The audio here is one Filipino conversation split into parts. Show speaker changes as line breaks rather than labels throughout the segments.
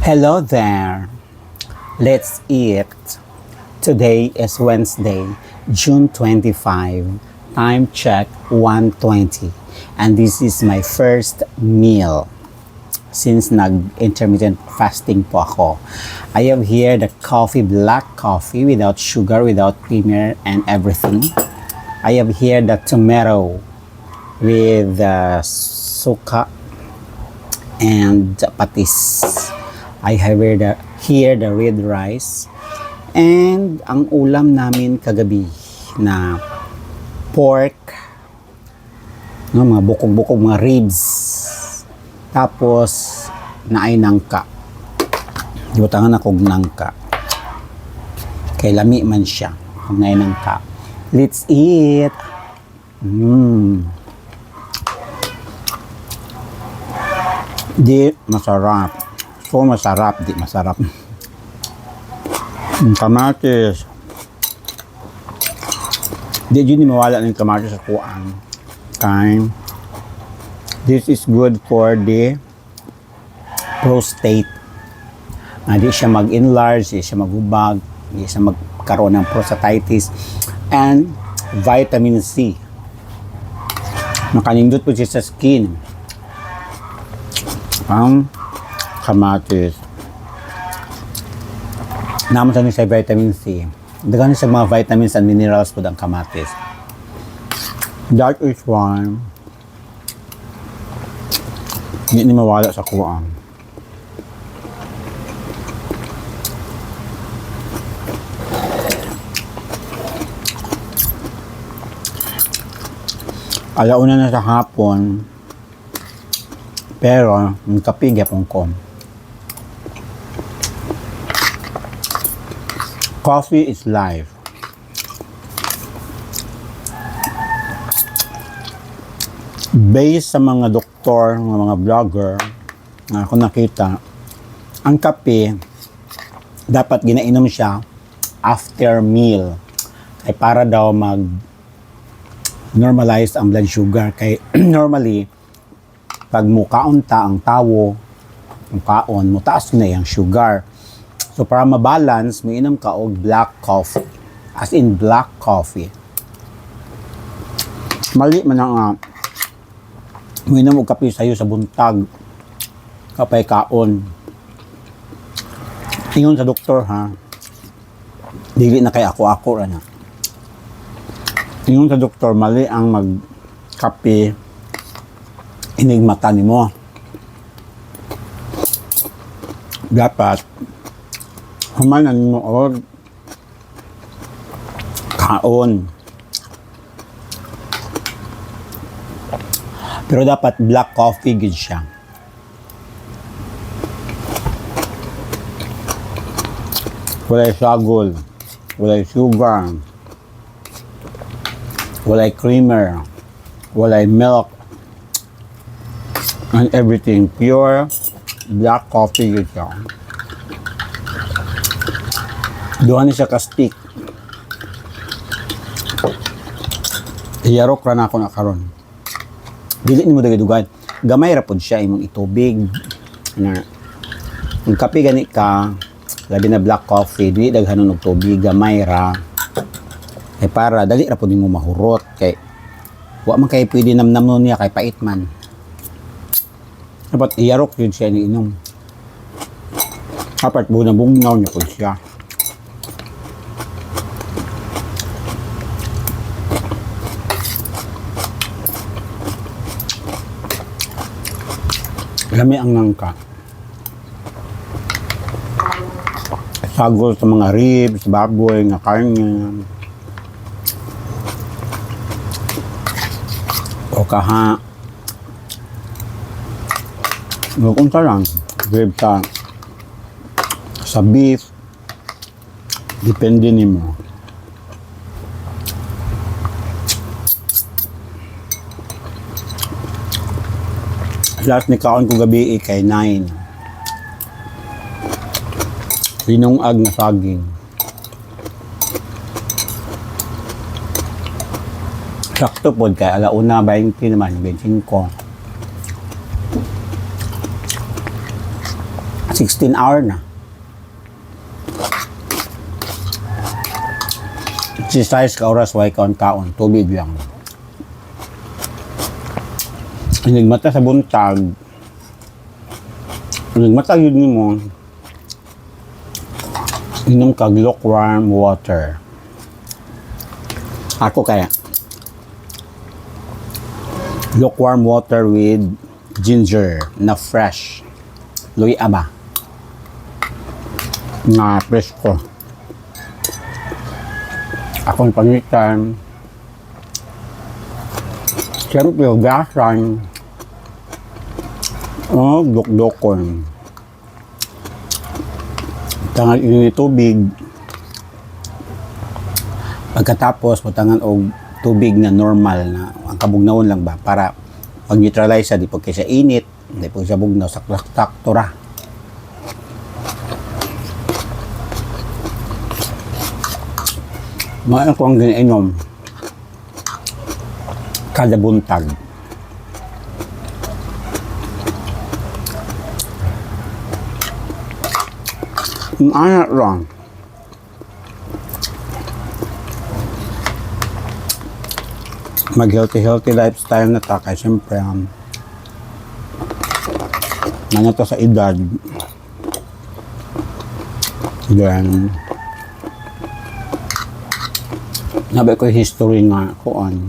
Hello there. Let's eat. Today is Wednesday, June 25. Time check 1:20. And this is my first meal since nag-intermittent fasting po ako. I have here the coffee, black coffee without sugar, without creamer and everything. I have here the tomato with suka and patis. I have here the red rice. And ang ulam namin kagabi na pork, no, mga bukog-bukog, mga ribs. Tapos, naay nangka. Ibutangan ako nangka. Kay lami man siya. Kung naay nangka. Let's eat! Di masarap. So masarap, di masarap. Kamatis. Di yun mawala ng kamatis sa kuan. Okay. This is good for the prostate. Di siya mag-enlarge, di siya maghubag, di siya magkaroon ng prostatitis. And vitamin C. Makanindot po siya sa skin. Ang kamatis. Naman sa vitamin C. Dagan sa mga vitamins and minerals po ang kamatis. That is why hindi ni mawala sa kuwang. Alauna na sa hapon, pero nagkapigya pong ko. Coffee is life. Based sa mga doktor, mga vlogger na ako nakita, ang kape dapat ginainom siya after meal. Kaya para daw normalize ang blood sugar. Kay normally, pag mukaon ta ang tawo, ang kaon, mutaas na yung sugar. So para mabalance, may inom ka og black coffee. As in black coffee. Mali man ang may inom og kape sayo sa buntag. Kapay kaon. Ingon sa doktor ha. Dili na kay ako ra na. Ingon sa doktor, mali ang magkape inig mata nimo. Dapat humanan mo or kaon. Pero dapat black coffee gid siya. Walay sagol, walay sugar, walay creamer, walay milk, and everything. Pure black coffee gid siya. Duha ni siya ka stick. Iyarok ra na ako na karon. Dili nimo dagay-dugay. Gamay ra pod siya imong itubig. Na ang kape gani ka, labi na black coffee, dili daghanon og tubig, gamay ra. Kay para dali ra pod nimo mahurot kay wa man kay pwede namnam niya kay pait man. Dapat iyarok yun siya ni inom. Dapat bunabungnaw niya pod siya. Lami ang nangka. Sagol sa mga ribs, baboy, nga karne. O kaha. Kung lang, rib sa beef. Depende nimo. Lahat ni kaon ko gabi kay 9. Sinungag na saging. Sakto po kay alauna 20 naman, 25. 16 hour na. Exercise ka oras, way kaon-kaon, tubig lang. Inigmata sa buntag, inigmata yun mo, inom kag lukewarm water. Ako kaya, lukewarm water with ginger na fresh. Luy aba. Na presko. Akong panitan. Siyempre, gasan. Dok-dokon. Tangan ini tubig. Pagkatapos, matangan og tubig na normal na ang kabugnaon lang ba para pag-neutralize sa di po kaysa init, di po siya bugnaw, sakto ra. Mga ko ang ginainom kada buntag. Anak lang. Mag-healthy lifestyle na ta kay siyempre ano to sa edad. Then nabi ko history nga kuan.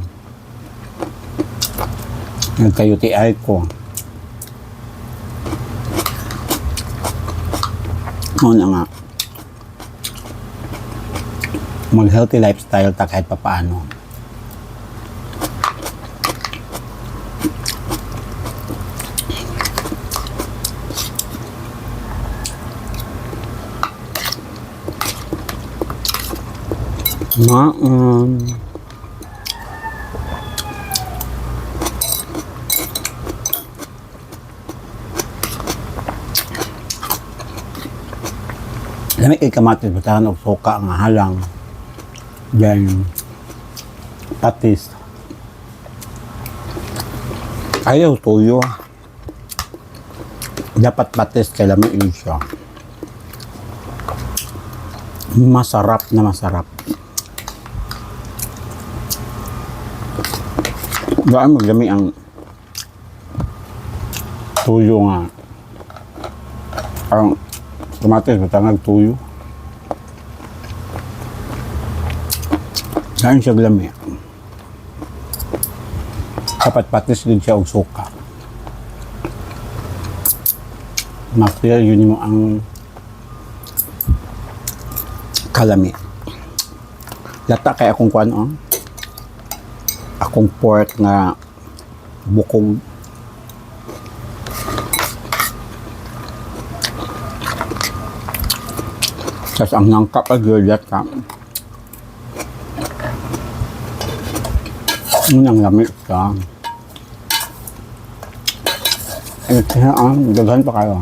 Nagka-UTI ko. Muna nga. Mag-healthy lifestyle ta kahit papaano. Lami kay kamatis batahan og suka nga halang. Then patis. Ayaw tuyo. Dapat patis kay lami siya. Masarap na masarap. Gaan maglami ang tuyo nga. Ang kamatis batangag tuyo. Gaan siya glami. Dapat patis din siya og suka. Ma-feel yun mo ang kalami. Lata kay akong kuan akong pork na bukog. Tapos ang nangka pag-gulят ka. Ang lamig ka. Daghan pa kayo.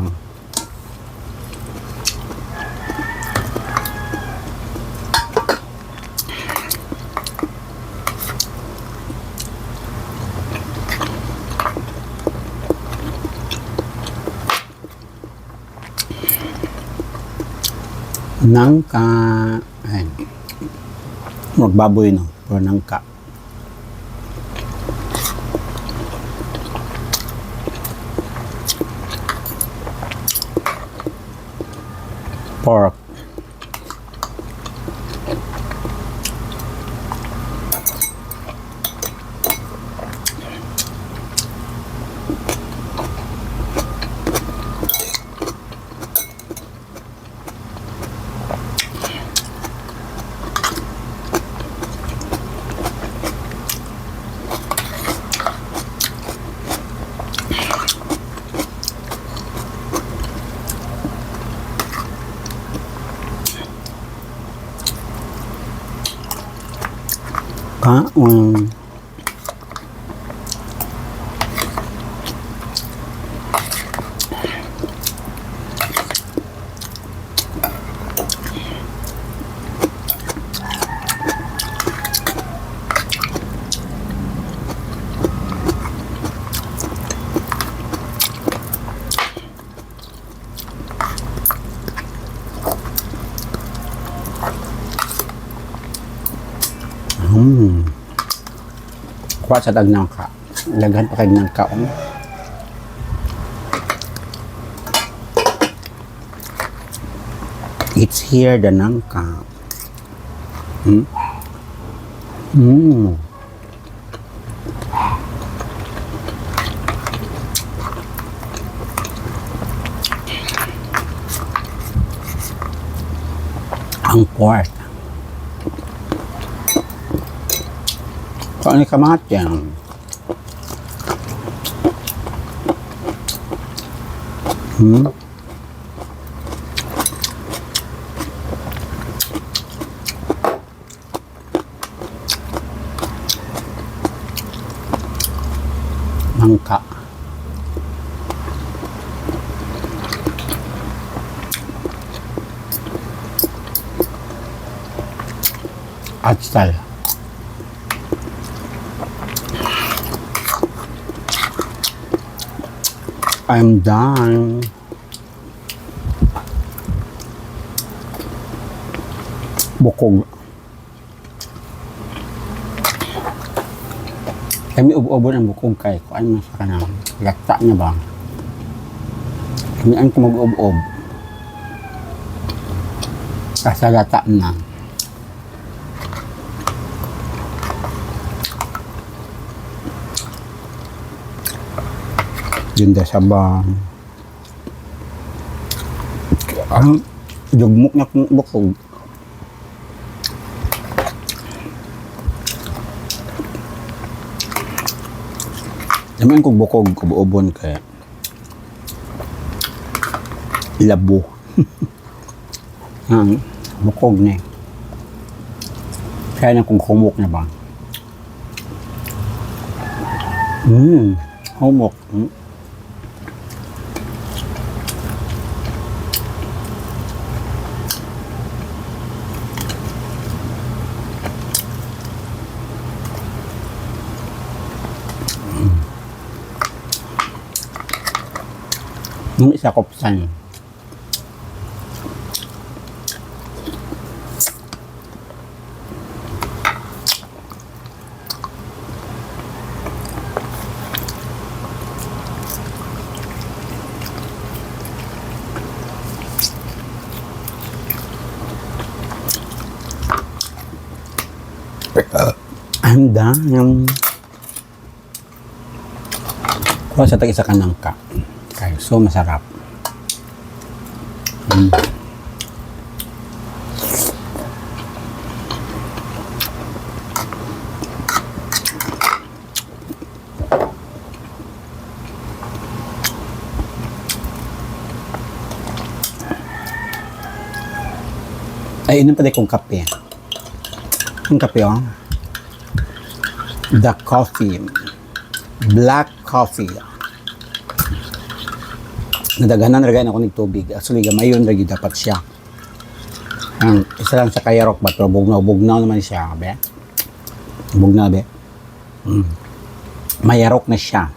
Nangka. Ayan. Magbaboy no. Pero nangka. Pork. Kaon. Kuha sa tagnangka. Laghan pa kag nangka. It's here, the nangka. Ang pork. Kung ano kamahat yan. Nangka. Atsal. I'm done. Bukog. Kami ubo-ubo ng bukog kay ko ano sa kanang lata niya ba? Kami ang kumag-ubo-ubo. Kasi lata na. Ganda sa ba? Ang jugmok na kong bukog. Naman kong bukog, ubo-ubon kaya labo. Bukog na eh. Kaya na kong humok na ba? Humok. Yung isa kopsan. I'm done. Kuha sa tag-isa ka nangka. Okay, so masarap. Ay, inom pa din kong kape. Yung kape, oh. The coffee. Black coffee. Nadaghanan ragayan ako ng tubig. Actually, gamayon ragi dapat siya. Isa lang sa kayarok ba? Pero bugnaw naman siya. Be? Bugnaw, be? Mayarok na siya.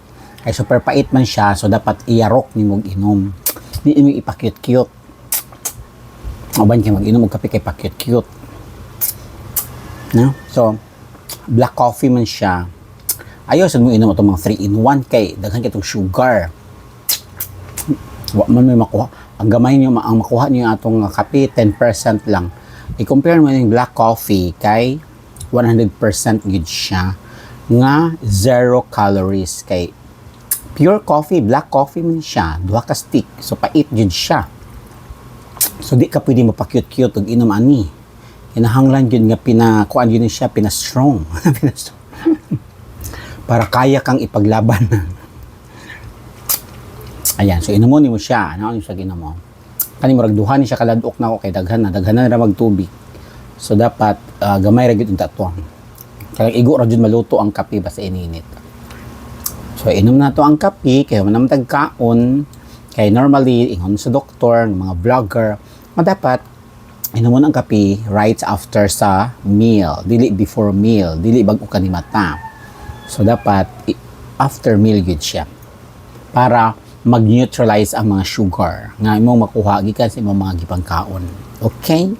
Ay super pait man siya, so dapat iyarok ni mong inom. Hindi mo ipakute-cute. Maban kayo mag-inom og kape kay pakute-cute. No? So, black coffee man siya. Ayaw sa mo inom itong mga 3-in-1 kay daghan kay itong sugar. Wa man may makuha. Ang gamay niyo ang makuha niyo atong kape 10% lang. I-compare mo yung black coffee kay 100% gid siya nga 0 calories kay pure coffee, black coffee man siya, duha ka stick. So pait gid siya. So di ka pwede mapakute-cute og inom ani. Kinahanglan yun nga pinakuan yun siya, pina-strong. Para kaya kang ipaglaban. Ayan, so inumon mo siya. Ano yung sa ginamo? Kani murag duha ni siya kaladok na ako kay daghan na ra magtubig. So dapat gamay ra gyud yung tatwang. Kaya igo ra gyud maluto ang kape basta ininit. So inom na to ang kape kay manam tagkaon. Kay normally ingon sa doktor, mga vlogger, dapat inom ang kape right after sa meal, dili before meal, dili bag-o ka ni mata. So dapat after meal gyud siya para mag-neutralize ang mga sugar nga imong makuha gikan sa imong mga gipangkaon. Okay?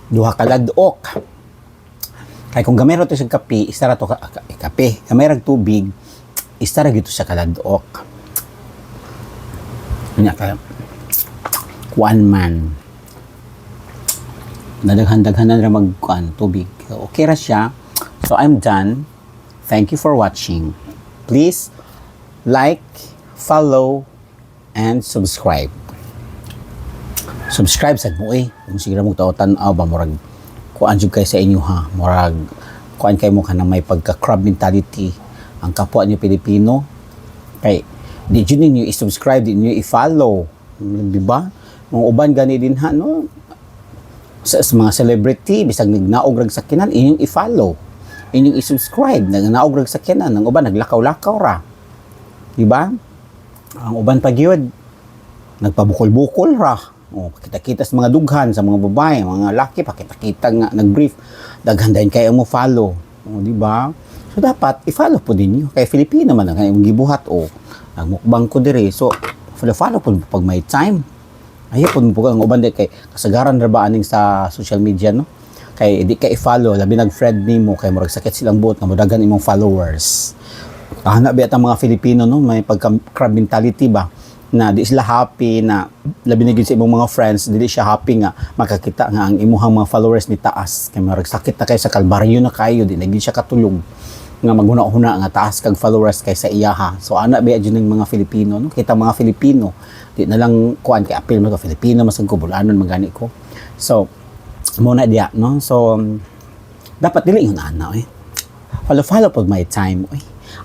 duha ka ladok. Kay kung gamay ra to sa kape, isa ra to kape. Gamay ra tubig, isa ra gito sa kaladok. Nya ka kuan man. Nadaghan-daghanan ra magkuan tubig. Okay ra siya. So I'm done. Thank you for watching. Please like, follow, and subscribe. Subscribe sa mo kung siguro mo tao-tanaw ba murag kuan jud kay sa inyo ha, murag kuan kay mo kanang may pagka-crab mentality ang kapwa niyo Pilipino. Kay di jud ninyo i-subscribe, di niyo i-follow, di ba? Mga uban gani din ha no, sa mga celebrity bisag nagnaog rag sakinan inyong i-follow, inyong i-subscribe, nagnaog rag sakinan, ang uban naglakaw-lakaw ra, di ba? Ang uban pa gyud nagpabukol-bukol ra. Oh, kita-kita sa mga dughan, sa mga babae, mga laki, pakita-kita nga, nag-brief. Daghan dahin kayo mo follow. Oh, di ba? So, dapat, i-follow po din nyo. Kaya Filipino man, ang gibuhat, o, nagmukbang ko dire. So, follow po pag may time. Ayaw po ang uban din, kay kasagaran ra ba aning sa social media, no? Kay, di ka i-follow, labi nag-friend ni mo, kay murag sakit silang buot, nga mudagan imong followers. Hanap ba ang mga Filipino, no? May pagka-crab mentality ba? Na di sila happy na labi na gyud sa imong mga friends, dili siya happy nga makakita nga ang imuhang mga followers ni taas kay marag sakit na kay sa kalbaryo na kayo, di na gyud siya katulog nga maghuna-huna nga taas kag followers kay sa iyaha. So ana ba gyud ng mga Filipino, no? Kita mga Filipino di na lang kuan kay apil mo ka Filipino masag ko bulanon magani ko. So mo na diya, no? So dapat dili yun ana follow pod my time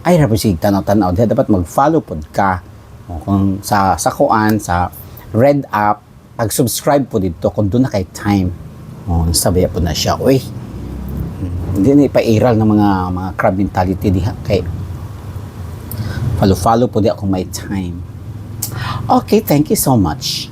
ay ra sig tanaw-tanaw dapat mag-follow pod ka. Kung sa kuan sa red app, pag-subscribe po dito kung doon na kay time. Sabi po na siya, hindi na ipairal ng mga crab mentality diha kay follow po di ako may time. Okay, thank you so much.